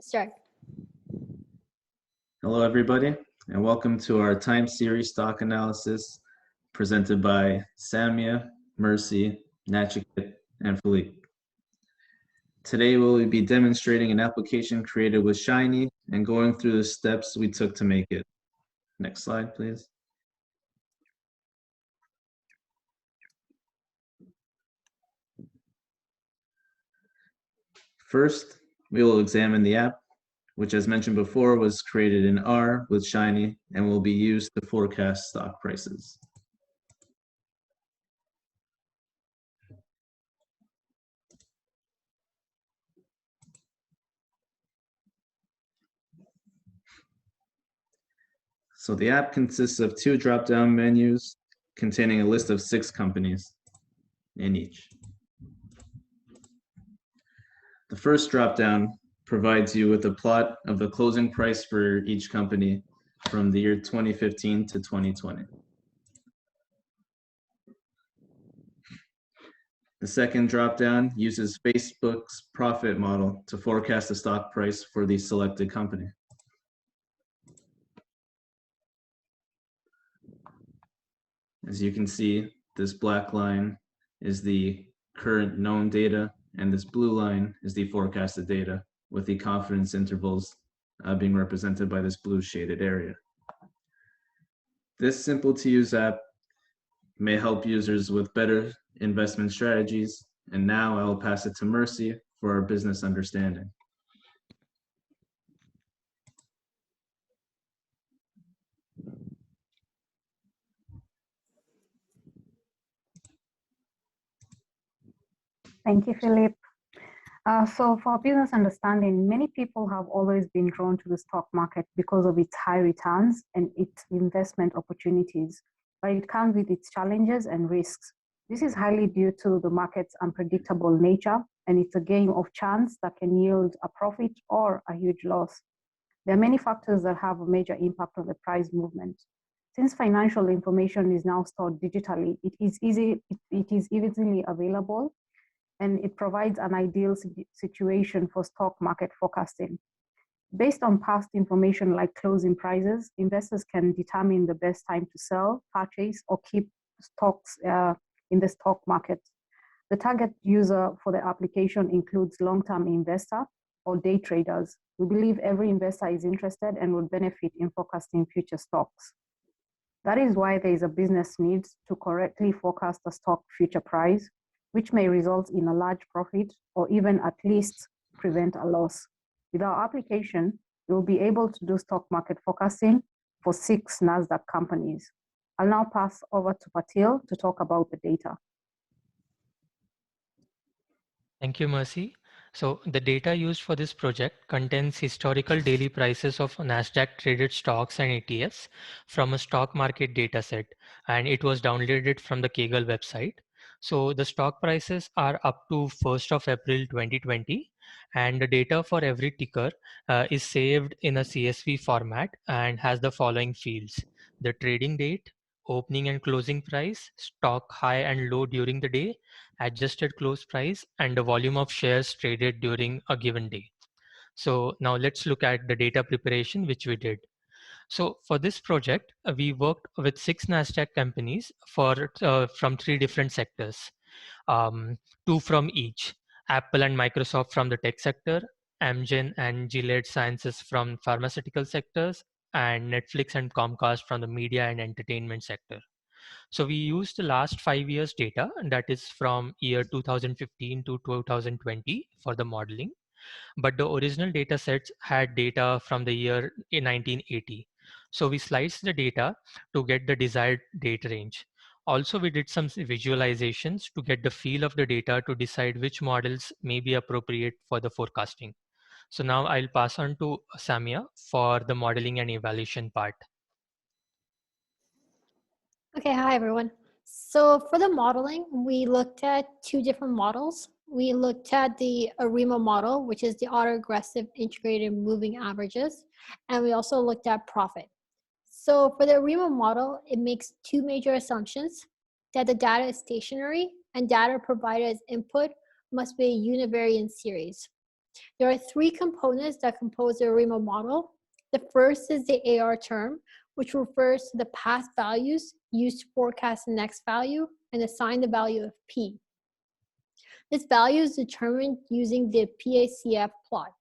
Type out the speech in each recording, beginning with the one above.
start. Hello, everybody, and welcome to our time series stock analysis presented by Samia, Mercy, Nachikit, and Philippe. Today, we'll be demonstrating an application created with Shiny and going through the steps we took to make it. Next slide, please. First, we will examine the app, which, as mentioned before, was created in R with Shiny and will be used to forecast stock prices. So the app consists of two drop-down menus containing a list of 6 companies in each. The first drop-down provides you with a plot of the closing price for each company from the year 2015 to 2020. The second drop-down uses Facebook's profit model to forecast the stock price for the selected company. As you can see, this black line is the current known data, and this blue line is the forecasted data, with the confidence intervals being represented by this blue shaded area. This simple to use app may help users with better investment strategies, and now I will pass it to Mercy for our business understanding. Thank you, Philip. So for business understanding, many people have always been drawn to the stock market because of its high returns and its investment opportunities, but it comes with its challenges and risks. This is highly due to the market's unpredictable nature, and it's a game of chance that can yield a profit or a huge loss. There are many factors that have a major impact on the price movement. Since financial information is now stored digitally, it is easily available, and it provides an ideal situation for stock market forecasting. Based on past information like closing prices, investors can determine the best time to sell, purchase, or keep stocks in the stock market. The target user for the application includes long-term investor or day traders. We believe every investor is interested and would benefit in forecasting future stocks. That is why there is a business need to correctly forecast the stock future price, which may result in a large profit or even at least prevent a loss. With our application, you'll be able to do stock market forecasting for 6 Nasdaq companies. I'll now pass over to Patil to talk about the data. Thank you, Mercy. So the data used for this project contains historical daily prices of Nasdaq-traded stocks and ETFs from a stock market dataset, and it was downloaded from the Kaggle website. So the stock prices are up to 1st of April 2020, and the data for every ticker is saved in a CSV format and has the following fields: the trading date, opening and closing price, stock high and low during the day, adjusted close price, and the volume of shares traded during a given day. So now let's look at the data preparation which we did. So for this project, we worked with 6 Nasdaq companies from 3 different sectors, 2 from each: Apple and Microsoft from the tech sector, Amgen and Gilead Sciences from pharmaceutical sectors, and Netflix and Comcast from the media and entertainment sector. So we used the last 5 years data, and that is from year 2015 to 2020 for the modeling. But the original data sets had data from the year 1980. So we sliced the data to get the desired date range. Also, we did some visualizations to get the feel of the data to decide which models may be appropriate for the forecasting. So now I'll pass on to Samia for the modeling and evaluation part. Okay, hi everyone. So for the modeling, we looked at 2 different models. We looked at the ARIMA model, which is the autoregressive integrated moving averages, and we also looked at profit. So for the ARIMA model, it makes 2 major assumptions: that the data is stationary and data provided as input must be a univariate series. There are three components that compose the ARIMA model. The first is the AR term, which refers to the past values used to forecast the next value and assign the value of P. This value is determined using the PACF plot.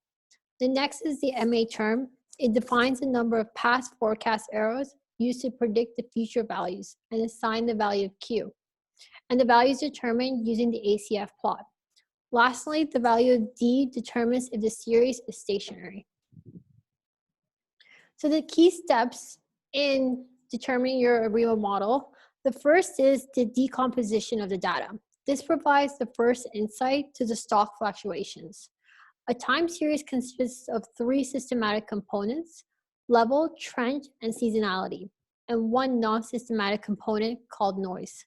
The next is the MA term. It defines the number of past forecast errors used to predict the future values and assign the value of Q. And the value is determined using the ACF plot. Lastly, the value of D determines if the series is stationary. So the key steps in determining your ARIMA model, the first is the decomposition of the data. This provides the first insight to the stock fluctuations. A time series consists of three systematic components: level, trend, and seasonality, and one non-systematic component called noise.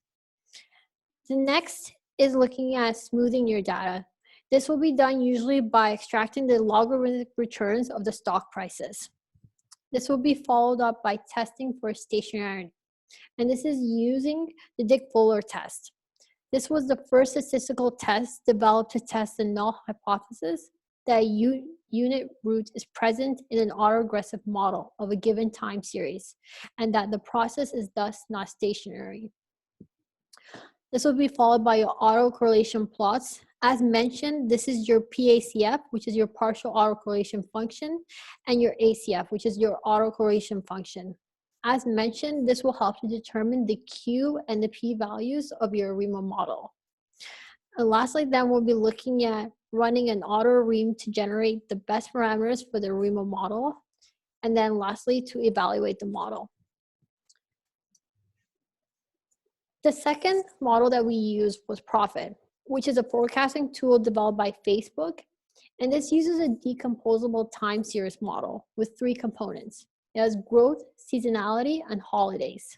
The next is looking at smoothing your data. This will be done usually by extracting the logarithmic returns of the stock prices. This will be followed up by testing for stationarity, and this is using the Dick-Fuller test. This was the first statistical test developed to test the null hypothesis that a unit root is present in an autoregressive model of a given time series, and that the process is thus not stationary. This will be followed by your autocorrelation plots. As mentioned, this is your PACF, which is your partial autocorrelation function, and your ACF, which is your autocorrelation function. As mentioned, this will help you determine the Q and the P values of your ARIMA model. And lastly, then we'll be looking at running an auto-ARIM to generate the best parameters for the ARIMA model, and then lastly, to evaluate the model. The second model that we used was Profit, which is a forecasting tool developed by Facebook. And this uses a decomposable time series model with three components. It has growth, seasonality, and holidays.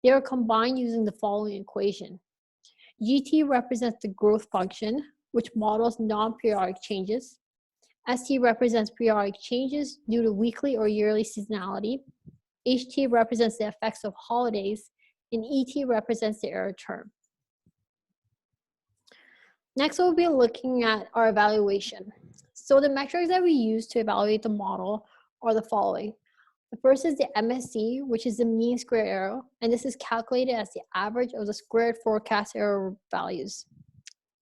They are combined using the following equation. GT represents the growth function, which models non-periodic changes. ST represents periodic changes due to weekly or yearly seasonality. HT represents the effects of holidays, and ET represents the error term. Next, we'll be looking at our evaluation. So the metrics that we use to evaluate the model are the following. The first is the MSE, which is the mean square error, and this is calculated as the average of the squared forecast error values.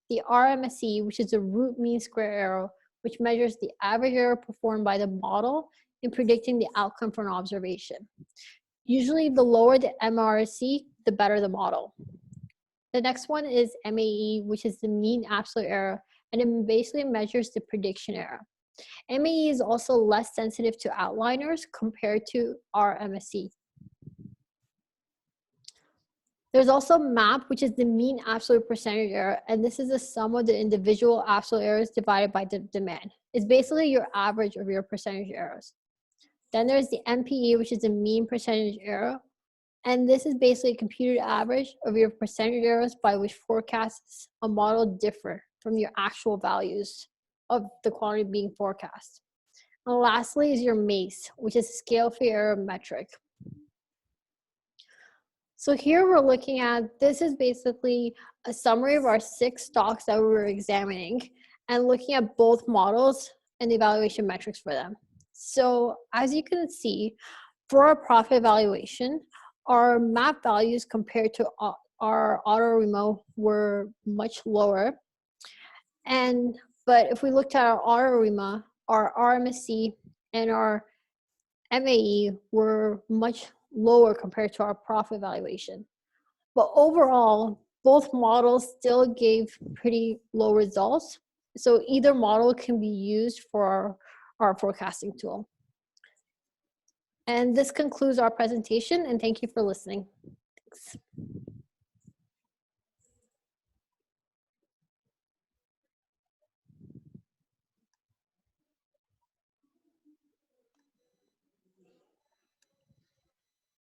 The RMSE, which is the root mean square error, which measures the average error performed by the model in predicting the outcome for an observation. Usually, the lower the MRSE, the better the model. The next one is MAE, which is the mean absolute error, and it basically measures the prediction error. MAE is also less sensitive to outliers compared to RMSE. There's also MAP, which is the mean absolute percentage error, and this is the sum of the individual absolute errors divided by the demand. It's basically your average of your percentage errors. Then there's the MPE, which is the mean percentage error, and this is basically a computed average of your percentage errors by which forecasts a model differ from your actual values of the quantity being forecast. And lastly is your MACE, which is a scale for error metric. So here we're looking at, this is basically a summary of our 6 stocks that we were examining and looking at both models and the evaluation metrics for them. So as you can see, for our profit evaluation, our MAP values compared to our auto-ARIMA were much lower. But if we looked at our auto-ARIMA, our RMSE and our MAE were much lower compared to our profit evaluation. But overall, both models still gave pretty low results. So either model can be used for our forecasting tool. And this concludes our presentation, and thank you for listening. Thanks.